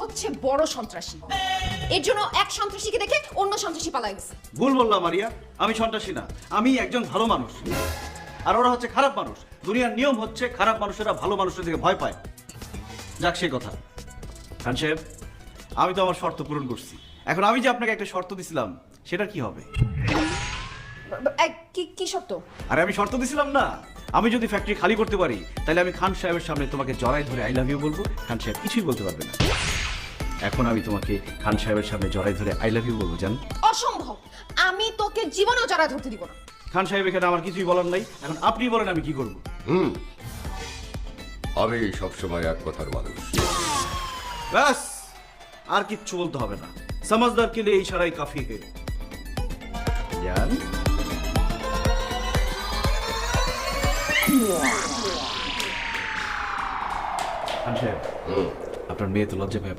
হচ্ছে বড় সন্ত্রাসী। এর জন্য এক সন্ত্রাসীকে দেখে অন্য সন্ত্রাসী পালায় গেছে। ভুল বললাম মারিয়া, আমি সন্ত্রাসী না, আমি একজন ভালো মানুষ। আর ওরা হচ্ছে খারাপ মানুষ। দুনিয়ার নিয়ম হচ্ছে খারাপ মানুষেরা ভালো মানুষের দিকে ভয় পায়। যাক সেই কথা। খান সাহেব, আমি তো আমার শর্ত পূরণ করছি। এখন আমি যে আপনাকে একটা শর্ত দিছিলাম সেটা কি হবে? কি সত্য? আরে আমি শর্ত দিছিলাম না, আমি যদি ফ্যাক্টরি খালি করতে পারি তাহলে আমি খান সাহেবের সামনে তোমাকে জড়াই ধরে আই লাভ ইউ বলবো, খান সাহেব কিছুই বলতে পারবে না। এখন আমি তোমাকে খান সাহেবের সামনে জড়াই ধরে আই লাভ ইউ বলবো জান? অসম্ভব, আমি তোকে জীবনেও জড়া ধরতে দিব না। খান সাহেব এখানে আমার কিছুই বলার নাই, এখন আপনি বলেন আমি কি করব? আমি সবসময় এক কথার মানুষ। ব্যাস, আর কিচ্ছু বলতে হবে না। समझदार के लिए इशारा ही काफी है জান। খান সাহেব, আপনার মেয়ে তো লজ্জা পায়।